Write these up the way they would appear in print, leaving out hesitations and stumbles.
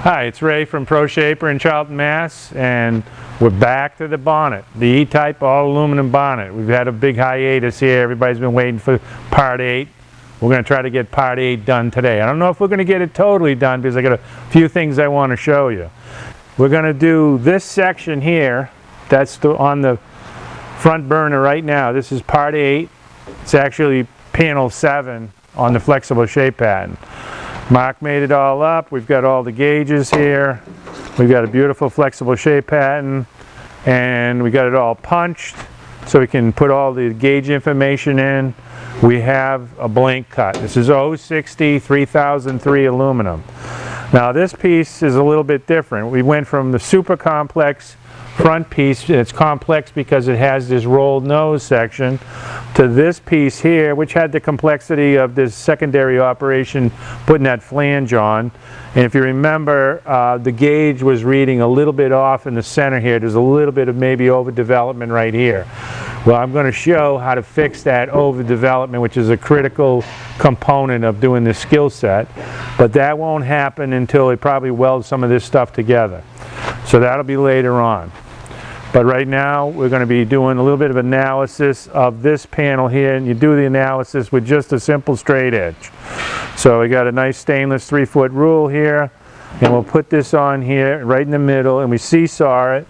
Hi, it's Ray from Pro Shaper in Charlton, Mass, and we're back to the bonnet, the E-Type all aluminum bonnet. We've had a big hiatus here. Everybody's been waiting for part 8. We're going to try to get part 8 done today. I don't know if we're going to get it totally done because I got a few things I want to show you. We're going to do this section here. That's on the front burner right now. This is part 8. It's actually panel 7 on the flexible shape pattern. Mark made it all up. We've got all the gauges here. We've got a beautiful flexible shape pattern, and we got it all punched so we can put all the gauge information in. We have a blank cut. This is 060 3003 aluminum. Now this piece is a little bit different. We went from the super complex front piece, it's complex because it has this rolled nose section, to this piece here, which had the complexity of this secondary operation putting that flange on. And if you remember, the gauge was reading a little bit off in the center here. There's a little bit of maybe overdevelopment right here. Well, I'm going to show how to fix that overdevelopment, which is a critical component of doing this skill set. But that won't happen until we probably weld some of this stuff together. So that'll be later on. But right now we're going to be doing a little bit of analysis of this panel here, and you do the analysis with just a simple straight edge. So we got a nice stainless 3-foot rule here, and we'll put this on here right in the middle, and we seesaw it,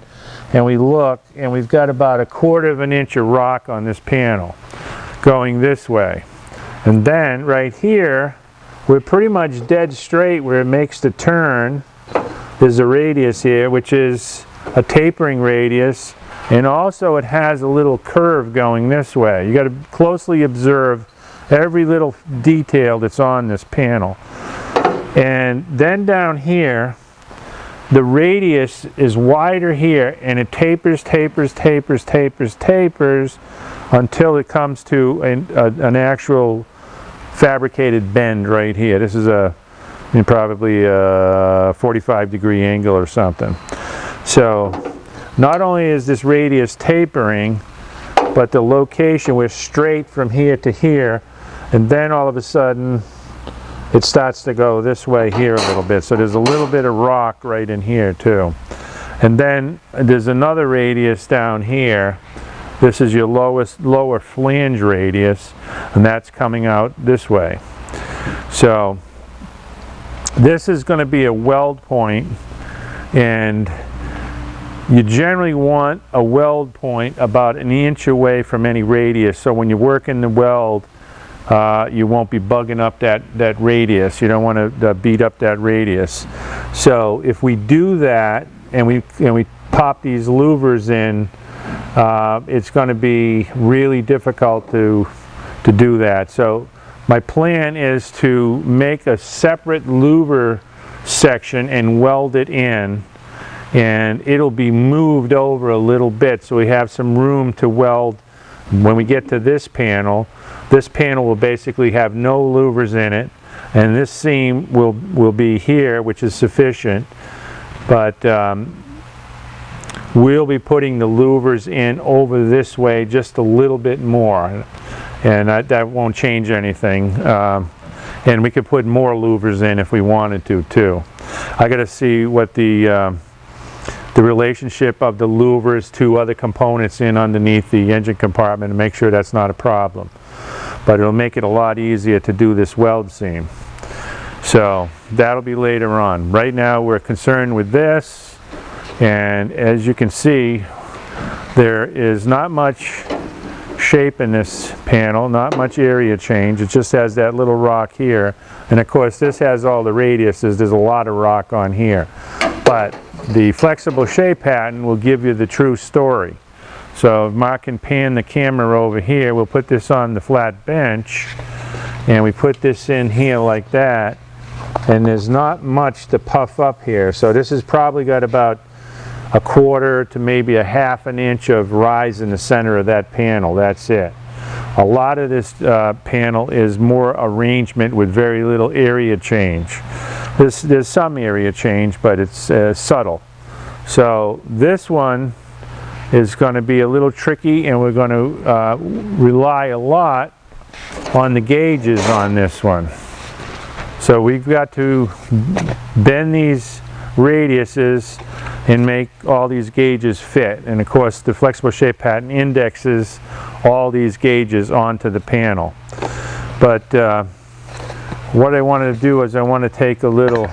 and we look, and we've got about 1/4 of an inch of rock on this panel going this way. And then right here we're pretty much dead straight where it makes the turn. There's a radius here, which is a tapering radius, and also it has a little curve going this way. You got to closely observe every little detail that's on this panel. And then down here, the radius is wider here, and it tapers until it comes to an actual fabricated bend right here. This is probably a 45-degree angle or something. So not only is this radius tapering, but the location, we're straight from here to here, and then all of a sudden it starts to go this way here a little bit. So there's a little bit of rock right in here too. And then there's another radius down here. This is your lower flange radius, and that's coming out this way. So this is going to be a weld point, and you generally want a weld point about 1 inch away from any radius, so when you work in the weld, you won't be bugging up that radius. You don't want to beat up that radius. So if we do that and we pop these louvers in, it's going to be really difficult to do that. So my plan is to make a separate louver section and weld it in, and it'll be moved over a little bit so we have some room to weld when we get to this panel. This panel will basically have no louvers in it, and this seam will be here, which is sufficient, but we'll be putting the louvers in over this way just a little bit more, and that won't change anything. And we could put more louvers in if we wanted to too. I got to see what the relationship of the louvers to other components in underneath the engine compartment and make sure that's not a problem. But it'll make it a lot easier to do this weld seam. So that'll be later on. Right now we're concerned with this, and as you can see, there is not much shape in this panel, not much area change. It just has that little rock here, and of course this has all the radiuses. There's a lot of rock on here, but the flexible shape pattern will give you the true story. So if Mark can pan the camera over here, we'll put this on the flat bench, and we put this in here like that, and there's not much to puff up here. So this has probably got about 1/4 to maybe 1/2 inch of rise in the center of that panel. That's it. A lot of this panel is more arrangement with very little area change. There's some area change, but it's subtle. So this one is going to be a little tricky, and we're going to rely a lot on the gauges on this one. So we've got to bend these radiuses and make all these gauges fit. And of course the flexible shape pattern indexes all these gauges onto the panel. But what I wanted to do is I want to take a little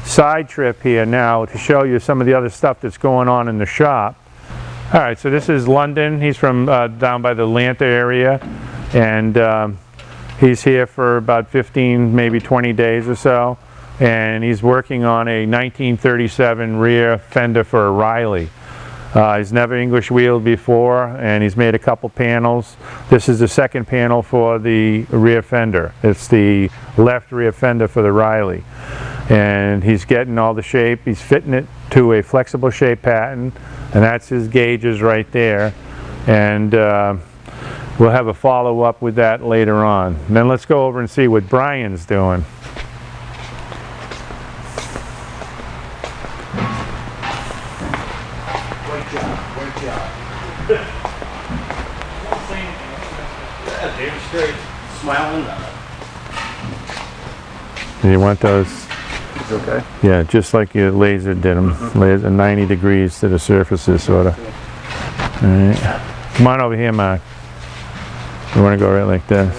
side trip here now to show you some of the other stuff that's going on in the shop. Alright, so this is London. He's from down by the Atlanta area, and he's here for about 15, maybe 20 days or so, and he's working on a 1937 rear fender for a Riley. He's never English wheeled before, and he's made a couple panels. This is the second panel for the rear fender. It's the left rear fender for the Riley. And he's getting all the shape. He's fitting it to a flexible shape pattern, and that's his gauges right there. And we'll have a follow-up with that later on. And then let's go over and see what Brian's doing. Great job, great job. Yeah, David straight, smiling. Do you want those? It's okay. Yeah, just like your laser did them. Laser 90 degrees to the surfaces, sort of. All right. Come on over here, Mark. You want to go right like this.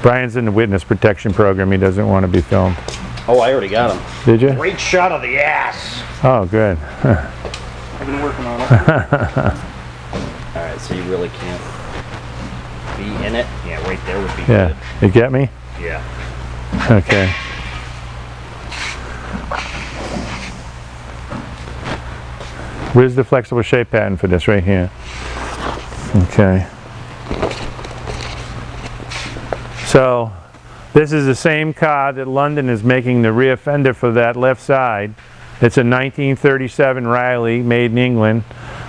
Brian's in the witness protection program. He doesn't want to be filmed. Oh, I already got him. Did you? Great shot of the ass. Oh, good. I've been working on it. Alright, so you really can't be in it? Yeah, right there would be Yeah. You get me? good. Yeah. Okay. Where's the flexible shape pattern for this? Right here. Okay. So this is the same car that London is making the rear fender for that left side. It's a 1937 Riley made in England.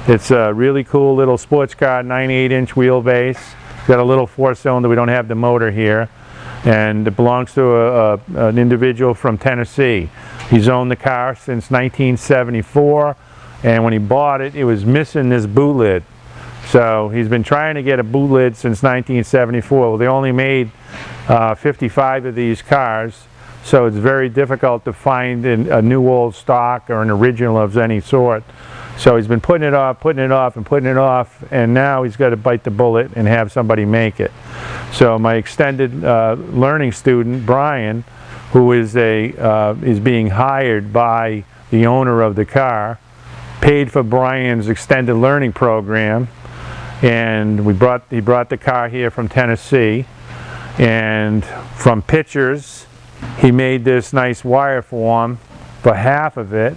It's a really cool little sports car, 98-inch wheelbase. It's got a little 4-cylinder. We don't have the motor here. And it belongs to an individual from Tennessee. He's owned the car since 1974. And when he bought it, it was missing this boot lid. So he's been trying to get a boot lid since 1974. Well, they only made 55 of these cars, so it's very difficult to find a new old stock or an original of any sort. So he's been putting it off, and now he's got to bite the bullet and have somebody make it. So my extended learning student, Brian, who is being hired by the owner of the car, paid for Brian's extended learning program, and he brought the car here from Tennessee, and from pictures he made this nice wire form for half of it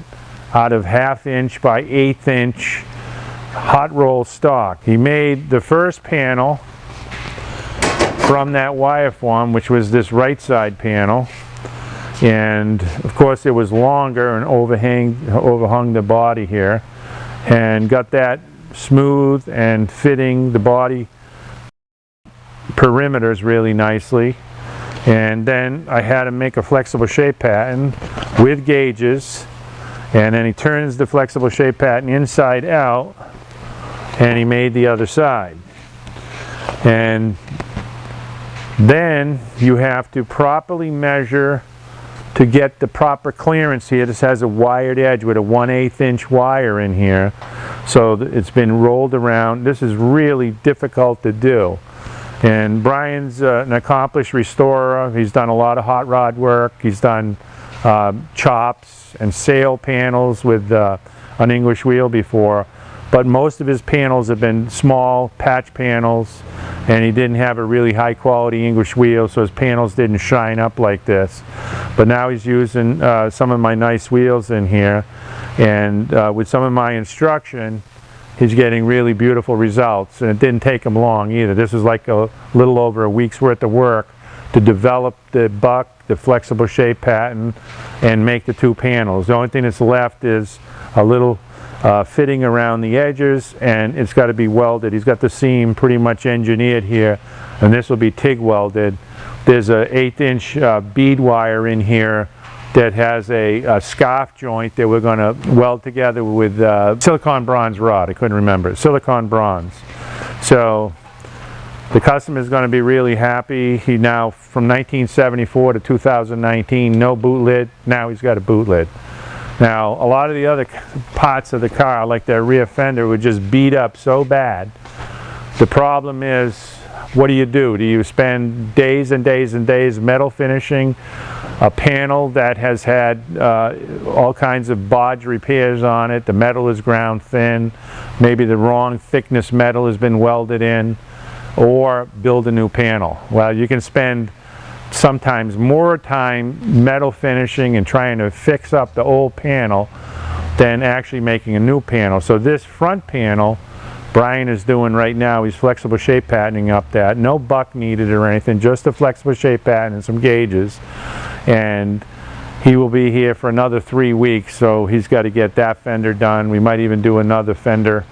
out of 1/2 inch by 1/8 inch hot roll stock. He made the first panel from that wire form, which was this right side panel, and of course it was longer and overhung the body here, and got that smooth and fitting the body perimeters really nicely. And then I had him make a flexible shape pattern with gauges, and then he turns the flexible shape pattern inside out, and he made the other side. And then you have to properly measure to get the proper clearance here. This has a wired edge with a 1/8 inch wire in here, so it's been rolled around. This is really difficult to do. And Brian's an accomplished restorer. He's done a lot of hot rod work. He's done chops and sail panels with an English wheel before, but most of his panels have been small patch panels, and he didn't have a really high quality English wheel, so his panels didn't shine up like this. But now he's using some of my nice wheels in here, and with some of my instruction he's getting really beautiful results, and it didn't take him long either. This was like a little over a week's worth of work to develop the buck, the flexible shape pattern, and make the two panels. The only thing that's left is a little fitting around the edges, and it's got to be welded. He's got the seam pretty much engineered here, and this will be TIG welded. There's a 1/8 inch bead wire in here that has a scarf joint that we're going to weld together with silicon bronze rod. I couldn't remember. Silicon bronze. So the customer is going to be really happy. He now, from 1974 to 2019, no boot lid. Now he's got a boot lid. Now, a lot of the other parts of the car, like that rear fender, would just beat up so bad. The problem is, what do? Do you spend days and days and days metal finishing a panel that has had all kinds of bodge repairs on it? The metal is ground thin, maybe the wrong thickness metal has been welded in, or build a new panel. Well, you can spend sometimes more time metal finishing and trying to fix up the old panel than actually making a new panel. So this front panel Brian is doing right now, he's flexible shape patterning up that. No buck needed or anything, just a flexible shape pattern and some gauges. And he will be here for another 3 weeks, so he's got to get that fender done. We might even do another fender,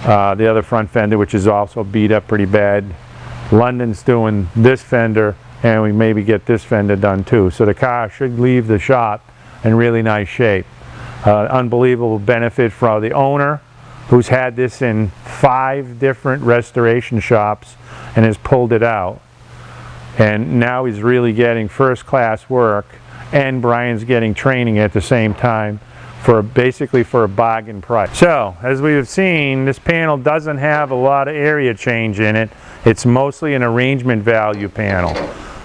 the other front fender, which is also beat up pretty bad. London's doing this fender, and we maybe get this fender done too. So the car should leave the shop in really nice shape. Unbelievable benefit for the owner, who's had this in 5 different restoration shops and has pulled it out. And now he's really getting first-class work, and Brian's getting training at the same time for basically for a bargain price. So, as we have seen, this panel doesn't have a lot of area change in it. It's mostly an arrangement value panel.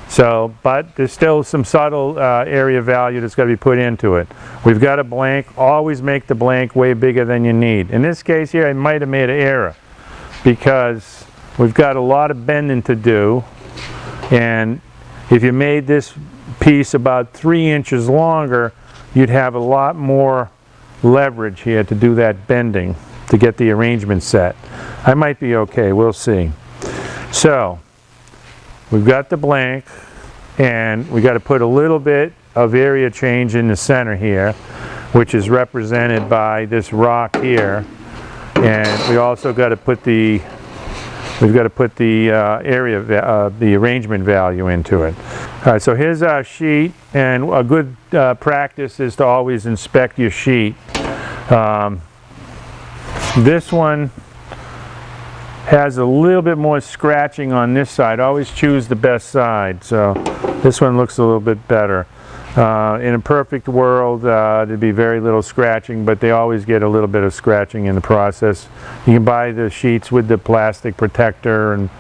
So, but there's still some subtle area value that's got to be put into it. We've got a blank. Always make the blank way bigger than you need. In this case here, I might have made an error because we've got a lot of bending to do, and if you made this piece about 3 inches longer, you'd have a lot more leverage here to do that bending to get the arrangement set. I might be okay. We'll see. So, we've got the blank, and we got to put a little bit of area change in the center here, which is represented by this rock here, and we also got to put the the arrangement value into it. All right, so here's our sheet, and a good practice is to always inspect your sheet. This one has a little bit more scratching on this side. Always choose the best side. So this one looks a little bit better. In a perfect world, there'd be very little scratching, but they always get a little bit of scratching in the process. You can buy the sheets with the plastic protector, and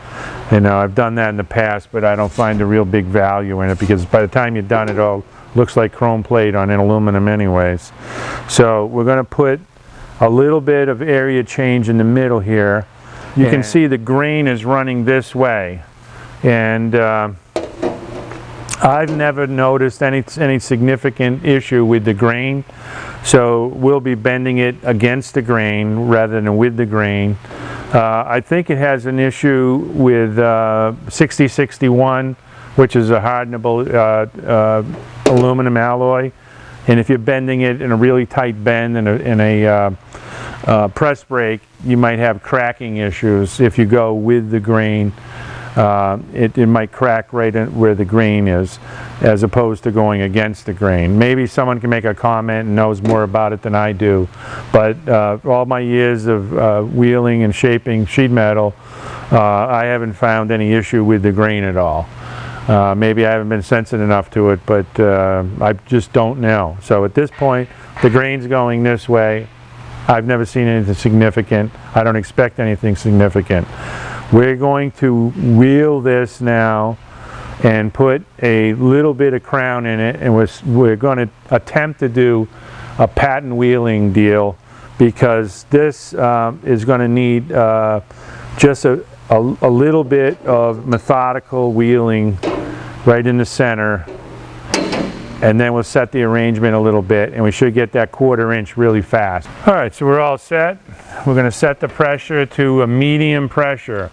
you know, I've done that in the past, but I don't find a real big value in it because by the time you're done, it all looks like chrome plate on an aluminum anyways. So we're going to put a little bit of area change in the middle here. You can see the grain is running this way, and I've never noticed any significant issue with the grain, so we'll be bending it against the grain rather than with the grain. I think it has an issue with 6061, which is a hardenable aluminum alloy, and if you're bending it in a really tight bend in a press brake, you might have cracking issues. If you go with the grain, it might crack right where the grain is, as opposed to going against the grain. Maybe someone can make a comment and knows more about it than I do, but all my years of wheeling and shaping sheet metal, I haven't found any issue with the grain at all. Maybe I haven't been sensitive enough to it, but I just don't know. So at this point, the grain's going this way. I've never seen anything significant. I don't expect anything significant. We're going to wheel this now and put a little bit of crown in it, and we're going to attempt to do a patent wheeling deal, because this is going to need just a little bit of methodical wheeling right in the center, and then we'll set the arrangement a little bit, and we should get that 1/4 inch really fast. All right, so we're all set. We're going to set the pressure to a medium pressure.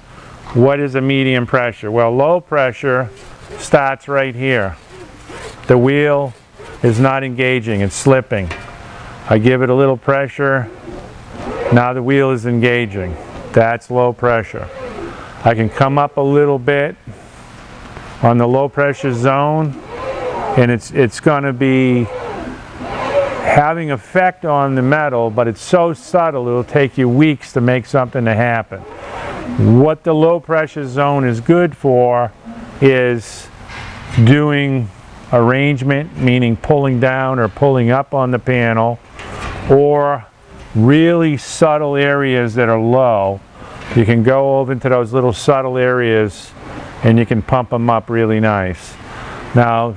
What is a medium pressure? Well, low pressure starts right here. The wheel is not engaging, it's slipping. I give it a little pressure, now the wheel is engaging. That's low pressure. I can come up a little bit on the low pressure zone, and it's going to be having effect on the metal, but it's so subtle it'll take you weeks to make something to happen. What the low pressure zone is good for is doing arrangement, meaning pulling down or pulling up on the panel, or really subtle areas that are low, you can go over into those little subtle areas and you can pump them up really nice. Now,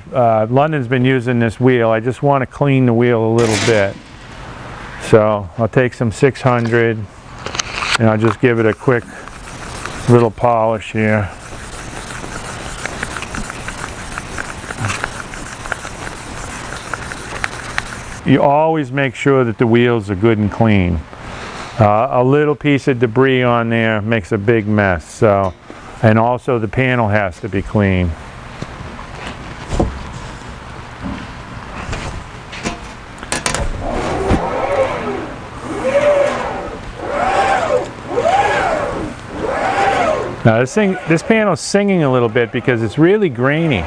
London's been using this wheel. I just want to clean the wheel a little bit. So I'll take some 600 and I'll just give it a quick little polish here. You always make sure that the wheels are good and clean. A little piece of debris on there makes a big mess. So, and also the panel has to be clean. Now this panel's singing a little bit because it's really grainy.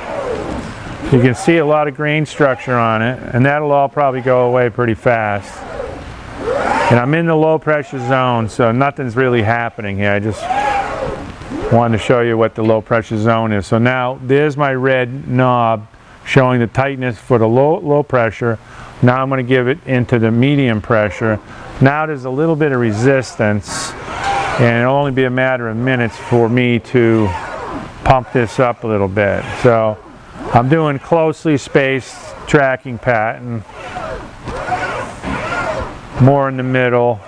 You can see a lot of grain structure on it, and that'll all probably go away pretty fast. And I'm in the low pressure zone, so nothing's really happening here. I just wanted to show you what the low pressure zone is. So now there's my red knob showing the tightness for the low pressure. Now I'm going to give it into the medium pressure. Now there's a little bit of resistance, and it'll only be a matter of minutes for me to pump this up a little bit. So I'm doing closely spaced tracking pattern, more in the middle,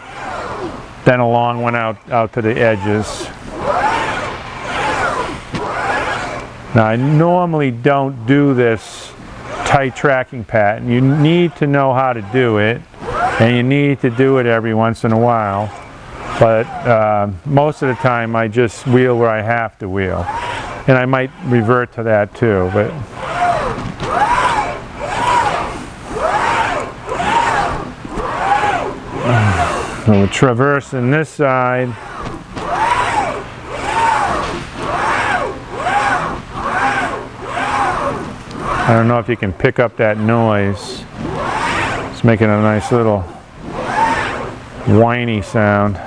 then a long one out to the edges. Now I normally don't do this tight tracking pattern. You need to know how to do it, and you need to do it every once in a while. But most of the time I just wheel where I have to wheel. And I might revert to that too. But so we're traversing this side. I don't know if you can pick up that noise. It's making a nice little whiny sound.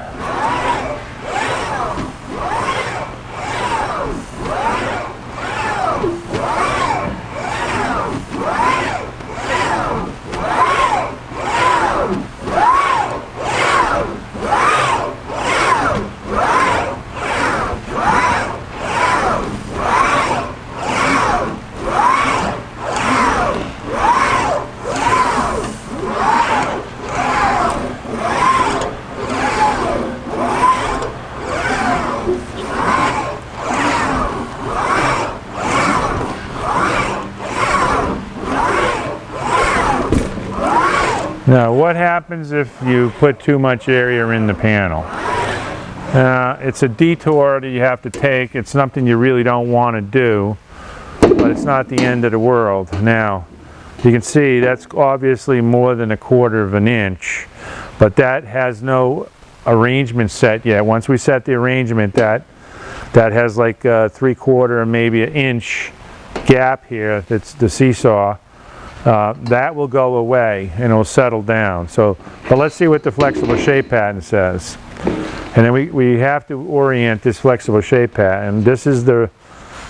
Now, what happens if you put too much area in the panel? It's a detour that you have to take. It's something you really don't want to do, but it's not the end of the world. Now, you can see that's obviously more than 1/4 of an inch, but that has no arrangement set yet. Once we set the arrangement, that has like a 3/4, maybe an inch gap here. That's the seesaw. That will go away and it will settle down. So, but let's see what the flexible shape pattern says. And then we have to orient this flexible shape pattern. This is the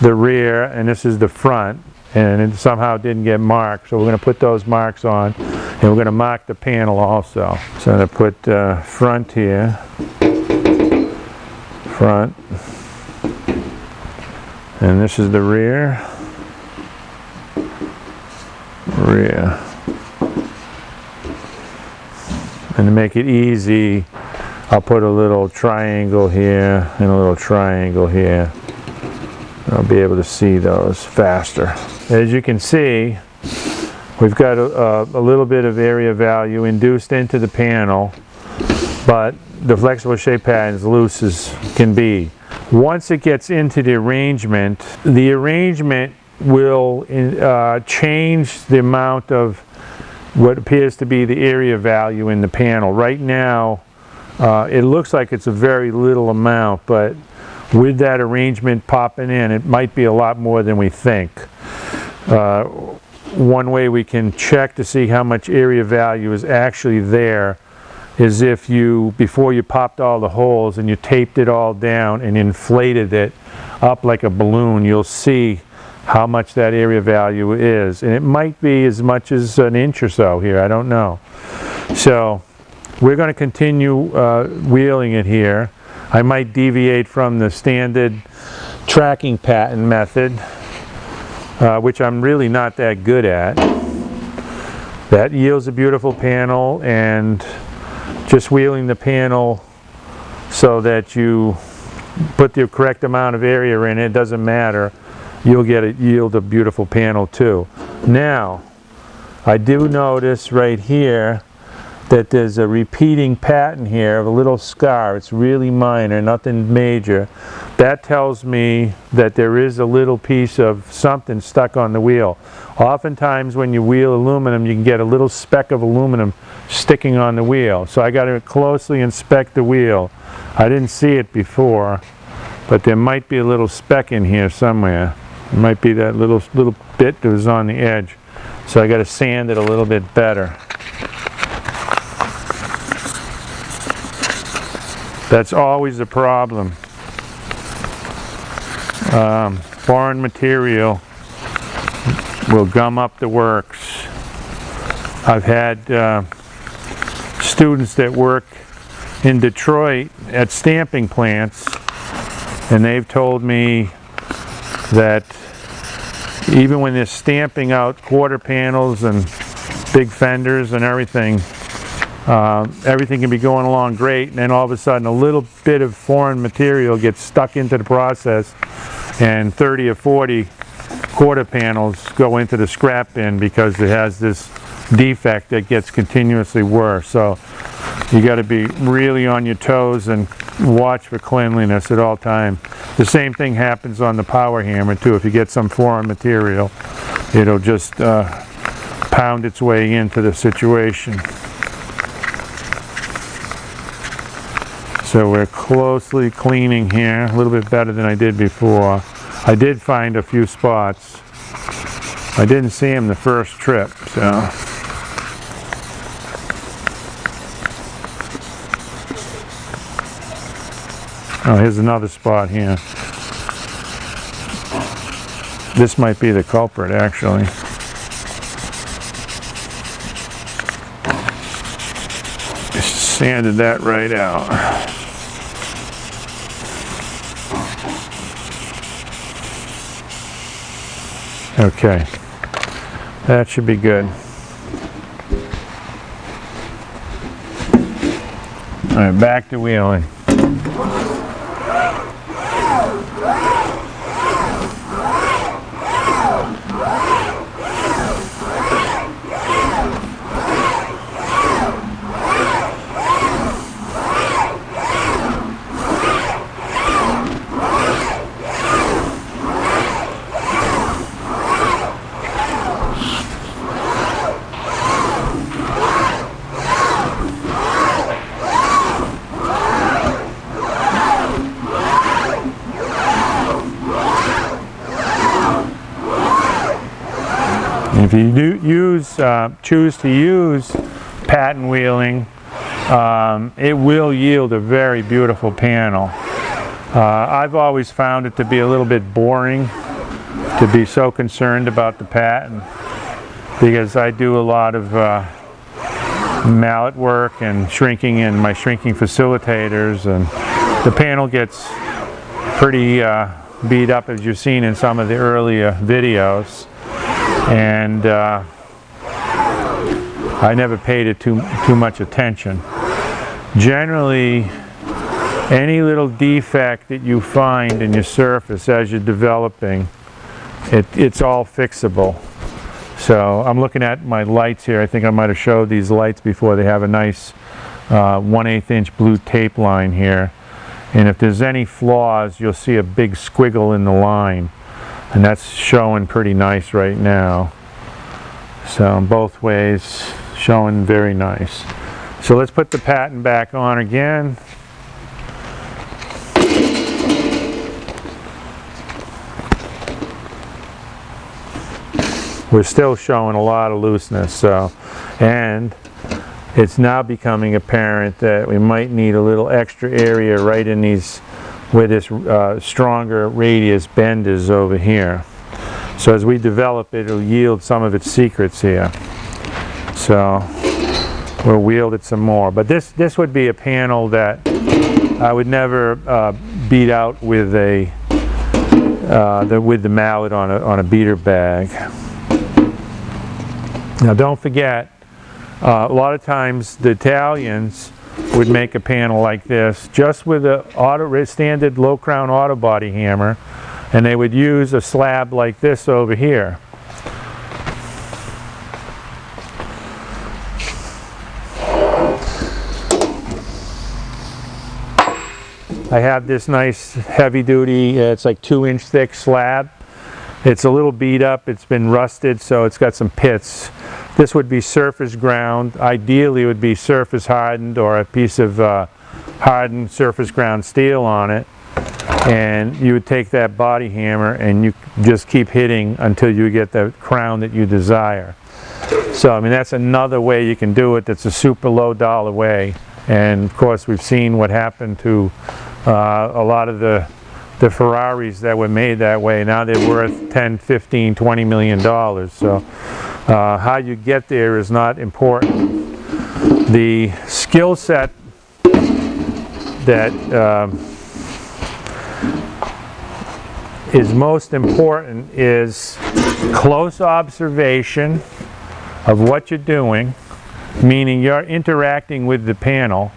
rear and this is the front, and it somehow didn't get marked. So we're going to put those marks on, and we're going to mark the panel also. So I'm going to put front here, front, and this is the rear. Rear. And to make it easy, I'll put a little triangle here and a little triangle here. I'll be able to see those faster. As you can see, we've got a little bit of area value induced into the panel, but the flexible shape pattern is loose as can be. Once it gets into the arrangement will change the amount of what appears to be the area value in the panel. Right now, it looks like it's a very little amount, but with that arrangement popping in, it might be a lot more than we think. One way we can check to see how much area value is actually there is if you, before you popped all the holes and you taped it all down and inflated it up like a balloon, you'll see how much that area value is. And it might be as much as an inch or so here, I don't know. So we're going to continue wheeling it here. I might deviate from the standard tracking pattern method, which I'm really not that good at. That yields a beautiful panel, and just wheeling the panel so that you put the correct amount of area in it, doesn't matter, you'll yield a beautiful panel too. Now, I do notice right here that there's a repeating pattern here of a little scar. It's really minor, nothing major. That tells me that there is a little piece of something stuck on the wheel. Oftentimes when you wheel aluminum, you can get a little speck of aluminum sticking on the wheel. So I got to closely inspect the wheel. I didn't see it before, but there might be a little speck in here somewhere. It might be that little bit that was on the edge. So I got to sand it a little bit better. That's always a problem. Foreign material will gum up the works. I've had students that work in Detroit at stamping plants, and they've told me that even when they're stamping out quarter panels and big fenders and everything, everything can be going along great, and then all of a sudden a little bit of foreign material gets stuck into the process, and 30 or 40 quarter panels go into the scrap bin because it has this defect that gets continuously worse. So you got to be really on your toes and watch for cleanliness at all time. The same thing happens on the power hammer too. If you get some foreign material, it'll just pound its way into the situation. So we're closely cleaning here, a little bit better than I did before. I did find a few spots. I didn't see them the first trip, so. Oh, here's another spot here. This might be the culprit, actually. Just sanded that right out. Okay, that should be good. All right, back to wheeling. If you choose to use pattern wheeling, it will yield a very beautiful panel. I've always found it to be a little bit boring to be so concerned about the pattern, because I do a lot of mallet work and shrinking in my shrinking facilitators, and the panel gets pretty beat up, as you've seen in some of the earlier videos. And I never paid it too much attention. Generally, any little defect that you find in your surface as you're developing, it's all fixable. So I'm looking at my lights here. I think I might have showed these lights before. They have a nice 1/8 inch blue tape line here. And if there's any flaws, you'll see a big squiggle in the line. And that's showing pretty nice right now. So both ways showing very nice. So let's put the pattern back on again. We're still showing a lot of looseness, so, and it's now becoming apparent that we might need a little extra area right in these where this stronger radius bend is over here. So as we develop it, it'll yield some of its secrets here. So we'll wield it some more. But this would be a panel that I would never beat out with the mallet on a beater bag. Now don't forget, a lot of times the Italians would make a panel like this just with a standard low crown auto body hammer, and they would use a slab like this over here. I have this nice heavy duty, it's like 2-inch thick slab. It's a little beat up, it's been rusted, so it's got some pits. This would be surface ground. Ideally it would be surface hardened, or a piece of hardened surface ground steel on it. And you would take that body hammer and you just keep hitting until you get the crown that you desire. So I mean, that's another way you can do it. That's a super low dollar way. And of course we've seen what happened to a lot of the Ferraris that were made that way. Now they're worth 10, 15, 20 million dollars. So how you get there is not important. The skill set that is most important is close observation of what you're doing, meaning you're interacting with the panel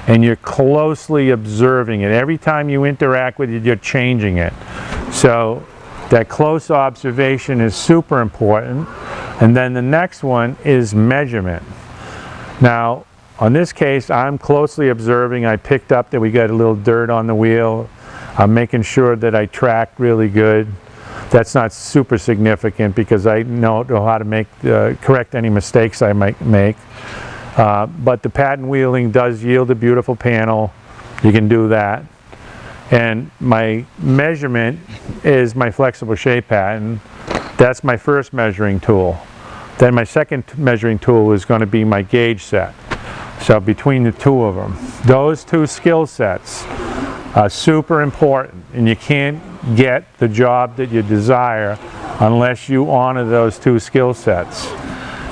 and you're closely observing it. Every time you interact with it, you're changing it. So that close observation is super important. And then the next one is measurement. Now, on this case, I'm closely observing. I picked up that we got a little dirt on the wheel. I'm making sure that I track really good. That's not super significant because I know how to correct any mistakes I might make. But the pattern wheeling does yield a beautiful panel. You can do that. And my measurement is my flexible shape pattern. That's my first measuring tool. Then my second measuring tool is going to be my gauge set. So between the two of them, those two skill sets are super important, and you can't get the job that you desire unless you honor those two skill sets.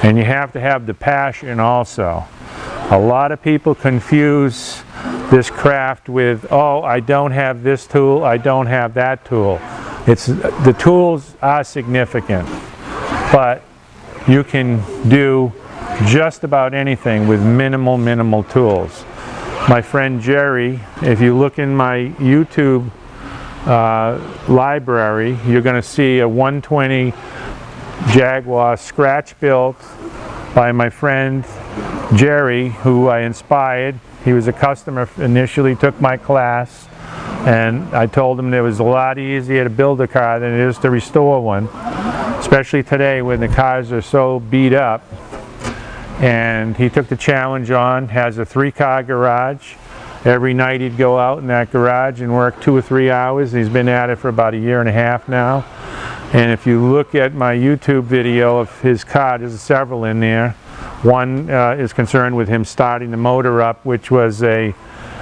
And you have to have the passion also. A lot of people confuse this craft with, oh, I don't have this tool, I don't have that tool. The tools are significant, but you can do just about anything with minimal tools. My friend Jerry, if you look in my YouTube library, you're going to see a 120 Jaguar scratch built by my friend Jerry, who I inspired. He was a customer initially, took my class, and I told him it was a lot easier to build a car than it is to restore one, especially today when the cars are so beat up. And he took the challenge on, has a 3-car garage. Every night he'd go out in that garage and work 2 or 3 hours. He's been at it for about 1.5 years now. And if you look at my YouTube video of his car, there's several in there. One is concerned with him starting the motor up, which was an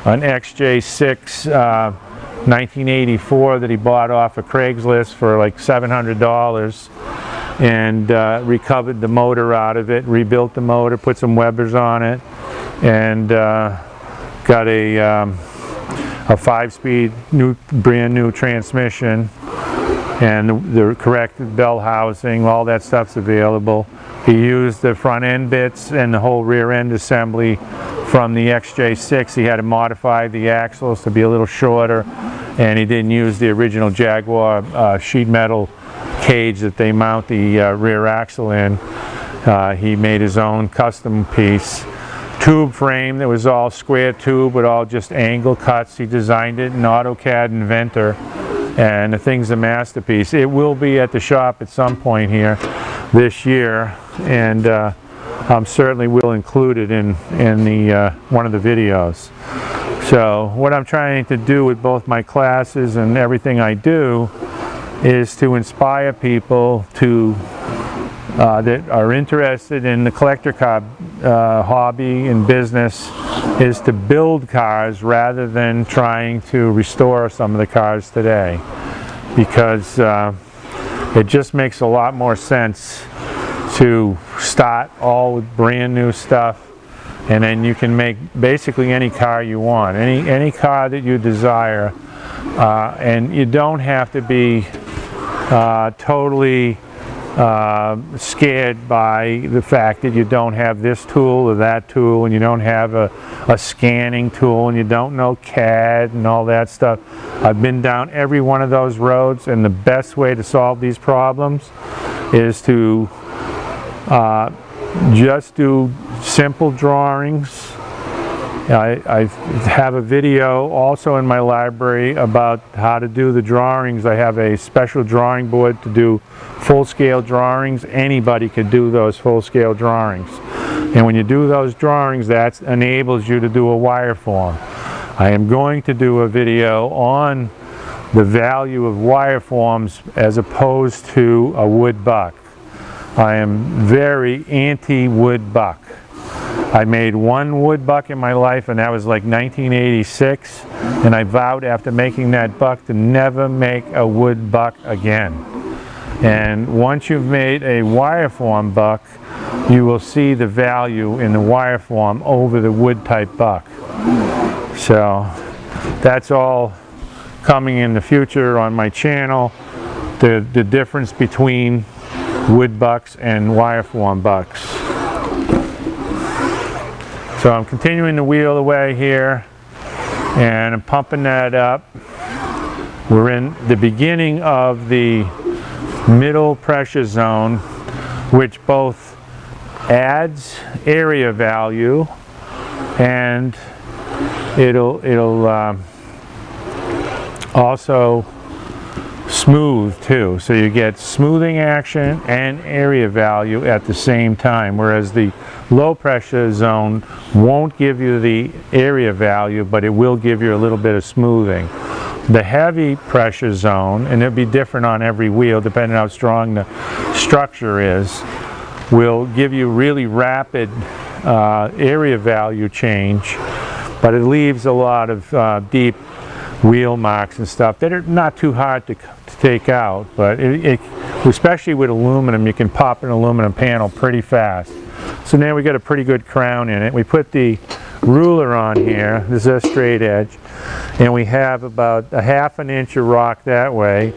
XJ6 1984 that he bought off of Craigslist for like $700. And recovered the motor out of it, rebuilt the motor, put some Webers on it, and got a 5-speed brand new transmission, and the correct bell housing, all that stuff's available. He used the front end bits and the whole rear end assembly from the XJ6. He had to modify the axles to be a little shorter, and he didn't use the original Jaguar sheet metal cage that they mount the rear axle in. He made his own custom piece. Tube frame that was all square tube with all just angle cuts. He designed it in AutoCAD Inventor, and the thing's a masterpiece. It will be at the shop at some point here this year, and certainly will include it in the one of the videos. So what I'm trying to do with both my classes and everything I do is to inspire people to that are interested in the collector car hobby and business, is to build cars rather than trying to restore some of the cars today, because it just makes a lot more sense to start all with brand new stuff, and then you can make basically any car you want, any car that you desire, and you don't have to be totally scared by the fact that you don't have this tool or that tool, and you don't have a scanning tool, and you don't know CAD and all that stuff. I've been down every one of those roads, and the best way to solve these problems is to just do simple drawings. I have a video also in my library about how to do the drawings. I have a special drawing board to do full-scale drawings. Anybody could do those full-scale drawings. And when you do those drawings, that enables you to do a wireform. I am going to do a video on the value of wireforms as opposed to a wood buck. I am very anti-wood buck. I made one wood buck in my life, and that was like 1986, and I vowed after making that buck to never make a wood buck again. And once you've made a wireform buck, you will see the value in the wireform over the wood type buck. So that's all coming in the future on my channel, the difference between wood bucks and wireform bucks. So I'm continuing to wheel away here, and I'm pumping that up. We're in the beginning of the middle pressure zone, which both adds area value, and it'll also smooth too. So you get smoothing action and area value at the same time, whereas the low pressure zone won't give you the area value, but it will give you a little bit of smoothing. The heavy pressure zone, and it'll be different on every wheel depending on how strong the structure is, will give you really rapid area value change, but it leaves a lot of deep wheel marks and stuff that are not too hard to take out, but especially with aluminum, you can pop an aluminum panel pretty fast. So now we got a pretty good crown in it. We put the ruler on here. This is a straight edge, and we have about a ½ inch of rock that way,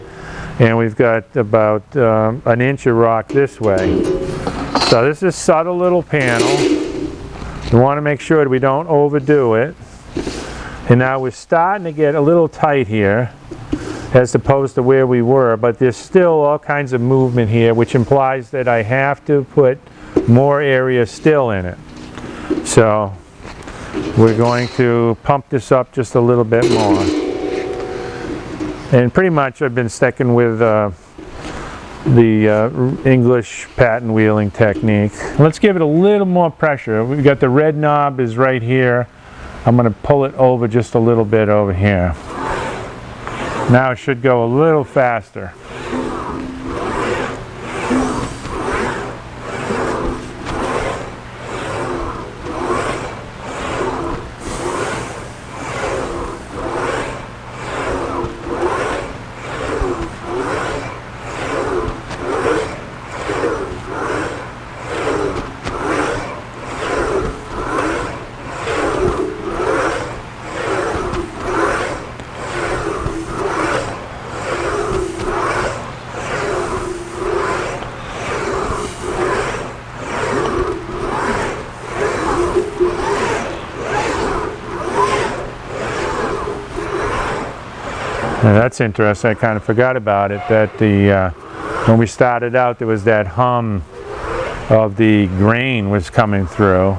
and we've got about an inch of rock this way. So this is a subtle little panel. We want to make sure that we don't overdo it. And now we're starting to get a little tight here as opposed to where we were, but there's still all kinds of movement here, which implies that I have to put more area still in it. So we're going to pump this up just a little bit more. And pretty much I've been sticking with the English patent wheeling technique. Let's give it a little more pressure. We've got the red knob is right here. I'm going to pull it over just a little bit over here. Now it should go a little faster. Now that's interesting. I kind of forgot about it, that when we started out there was that hum of the grain was coming through,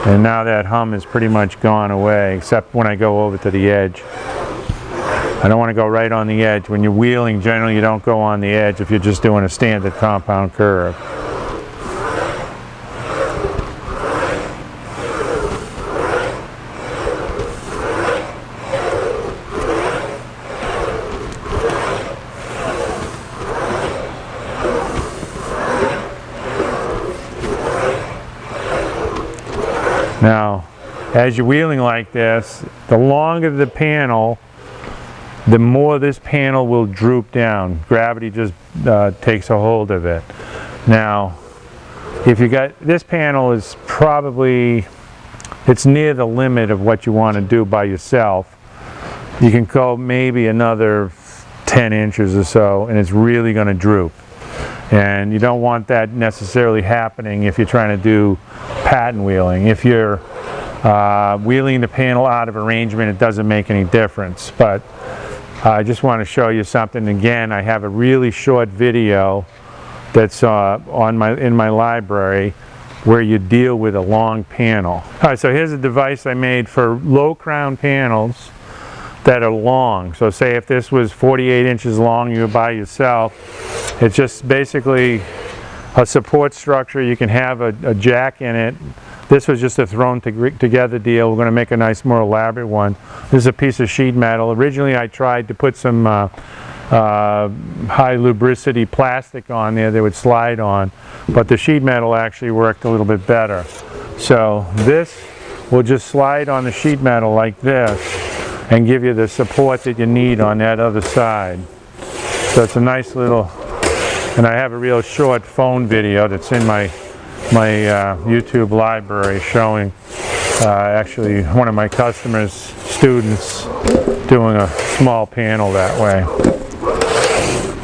and now that hum is pretty much gone away, except when I go over to the edge. I don't want to go right on the edge. When you're wheeling, generally you don't go on the edge if you're just doing a standard compound curve. Now, as you're wheeling like this, the longer the panel, the more this panel will droop down. Gravity just takes a hold of it. Now, if you got, this panel is probably, it's near the limit of what you want to do by yourself. You can go maybe another 10 inches or so, and it's really going to droop. And you don't want that necessarily happening if you're trying to do pattern wheeling. If you're wheeling the panel out of arrangement, it doesn't make any difference. But I just want to show you something. Again, I have a really short video that's in my library where you deal with a long panel. All right, so here's a device I made for low crown panels that are long. So say if this was 48 inches long, you're by yourself, it's just basically a support structure. You can have a jack in it. This was just a thrown together deal. We're going to make a nice, more elaborate one. This is a piece of sheet metal. Originally I tried to put some high lubricity plastic on there that would slide on, but the sheet metal actually worked a little bit better. So this will just slide on the sheet metal like this and give you the support that you need on that other side. So it's a nice little, and I have a real short phone video that's in my YouTube library showing actually one of my customers' students doing a small panel that way.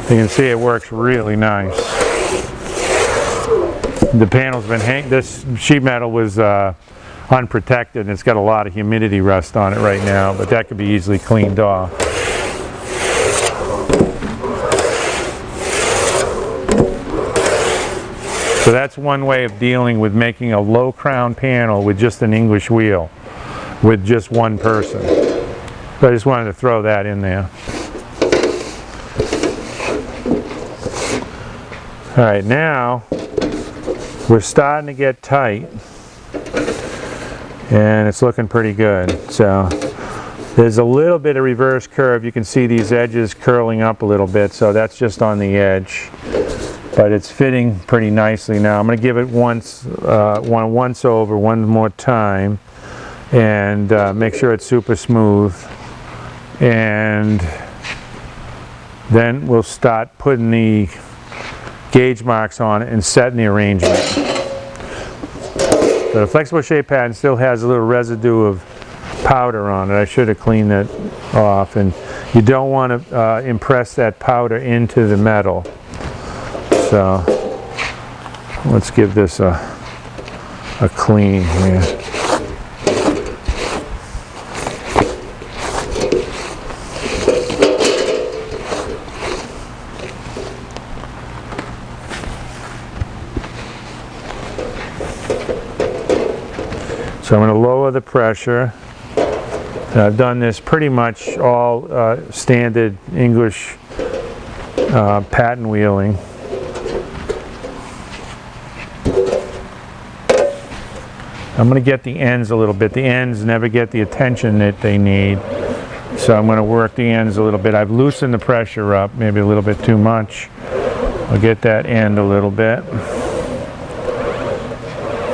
You can see it works really nice. The panel's been this sheet metal was unprotected, and it's got a lot of humidity rust on it right now, but that could be easily cleaned off. So that's one way of dealing with making a low crown panel with just an English wheel, with just one person. So I just wanted to throw that in there. All right, now we're starting to get tight, and it's looking pretty good. So there's a little bit of reverse curve. You can see these edges curling up a little bit, so that's just on the edge. But it's fitting pretty nicely now. I'm going to give it once over one more time and make sure it's super smooth. And then we'll start putting the gauge marks on it and setting the arrangement. The flexible shape pattern still has a little residue of powder on it. I should have cleaned that off, and you don't want to impress that powder into the metal. So let's give this a clean here. So I'm going to lower the pressure. And I've done this pretty much all standard English pattern wheeling. I'm going to get the ends a little bit. The ends never get the attention that they need. So I'm going to work the ends a little bit. I've loosened the pressure up, maybe a little bit too much. I'll get that end a little bit.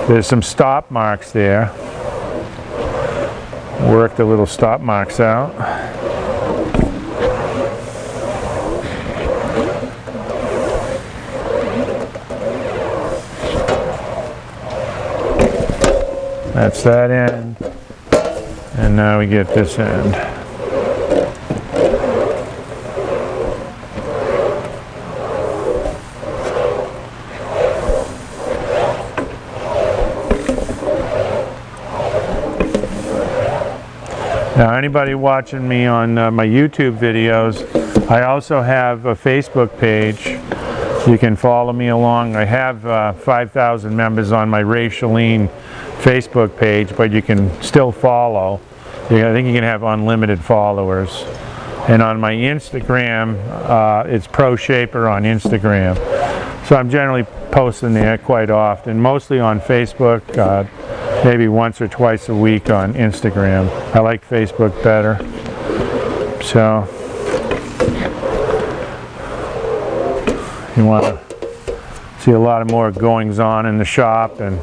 There's some stop marks there. Work the little stop marks out. That's that end, and now we get this end. Now anybody watching me on my YouTube videos, I also have a Facebook page. You can follow me along. I have 5,000 members on my Wray Facebook page, but you can still follow. I think you can have unlimited followers. And on my Instagram, it's Pro Shaper on Instagram. So I'm generally posting there quite often, mostly on Facebook, maybe once or twice a week on Instagram. I like Facebook better. So you want to see a lot of more goings on in the shop and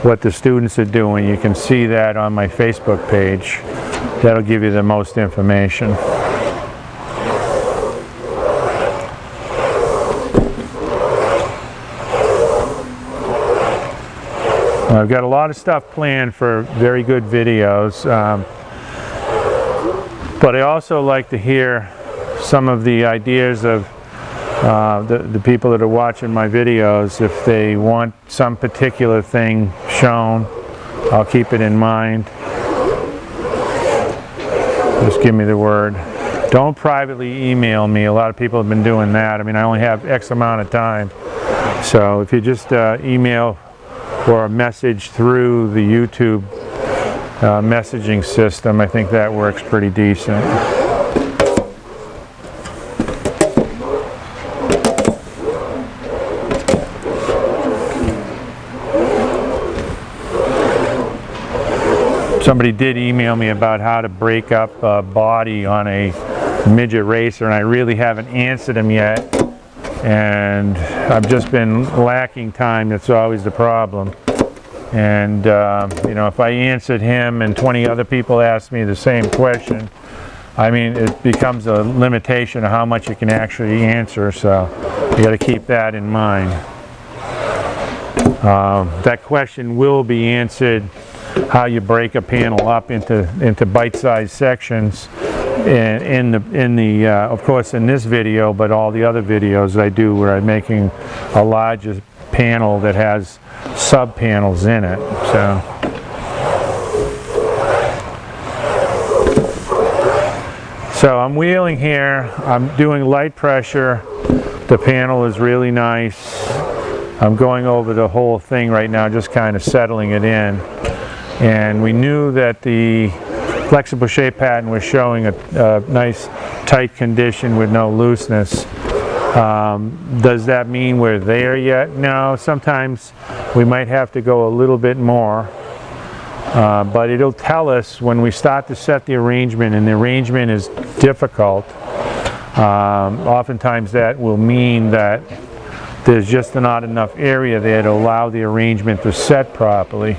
what the students are doing, you can see that on my Facebook page. That'll give you the most information. I've got a lot of stuff planned for very good videos, but I also like to hear some of the ideas of the people that are watching my videos. If they want some particular thing shown, I'll keep it in mind. Just give me the word. Don't privately email me. A lot of people have been doing that. I mean, I only have X amount of time. So if you just email or a message through the YouTube messaging system, I think that works pretty decent. Somebody did email me about how to break up a body on a midget racer, and I really haven't answered him yet. And I've just been lacking time. That's always the problem. And you know, if I answered him and 20 other people asked me the same question, I mean, it becomes a limitation of how much you can actually answer. So you got to keep that in mind. That question will be answered. How you break a panel up into bite-sized sections, of course in this video, but all the other videos I do where I'm making a larger panel that has sub-panels in it. So I'm wheeling here. I'm doing light pressure. The panel is really nice. I'm going over the whole thing right now, just kind of settling it in. And we knew that the flexible shape pattern was showing a nice tight condition with no looseness. Does that mean we're there yet? No, sometimes we might have to go a little bit more. But it'll tell us when we start to set the arrangement, and the arrangement is difficult. Oftentimes that will mean that there's just not enough area there to allow the arrangement to set properly.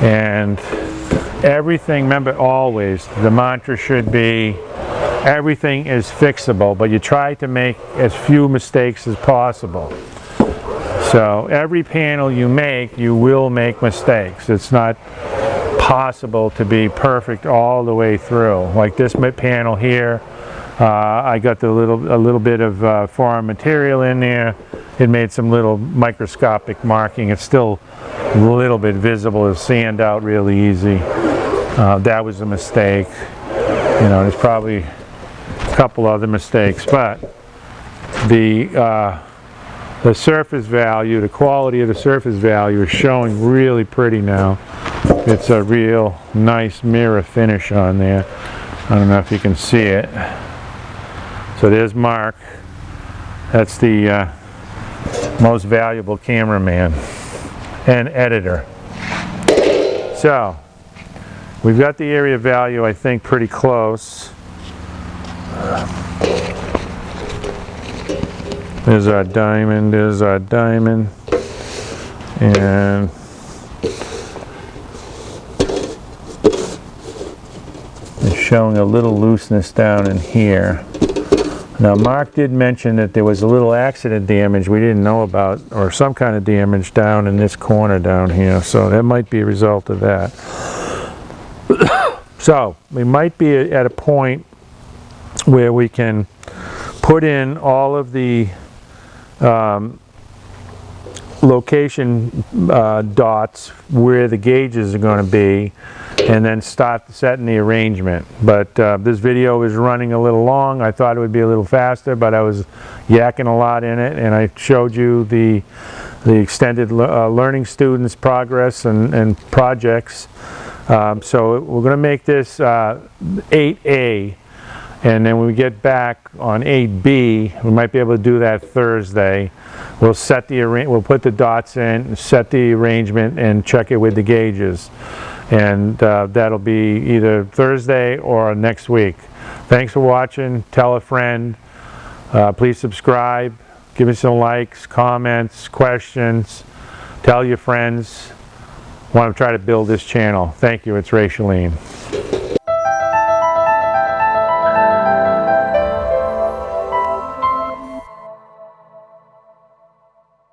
And everything, remember always, the mantra should be everything is fixable, but you try to make as few mistakes as possible. So every panel you make, you will make mistakes. It's not possible to be perfect all the way through. Like this panel here, I got a little bit of foreign material in there. It made some little microscopic marking. It's still a little bit visible. It'll sand out really easy. That was a mistake. You know, there's probably a couple other mistakes, but the surface value, the quality of the surface value is showing really pretty now. It's a real nice mirror finish on there. I don't know if you can see it. So there's Mark. That's the most valuable cameraman and editor. So we've got the area value, I think, pretty close. There's our diamond, and it's showing a little looseness down in here. Now Mark did mention that there was a little accident damage we didn't know about, or some kind of damage down in this corner down here, so that might be a result of that. So we might be at a point where we can put in all of the location dots where the gauges are going to be, and then start setting the arrangement. But this video is running a little long. I thought it would be a little faster, but I was yakking a lot in it, and I showed you the extended learning students' progress and projects. So we're going to make this 8A, and then when we get back on 8B, we might be able to do that Thursday. We'll put the dots in, set the arrangement, and check it with the gauges. And that'll be either Thursday or next week. Thanks for watching. Tell a friend. Please subscribe. Give me some likes, comments, questions. Tell your friends. Want to try to build this channel. Thank you. It's Ray Chalene.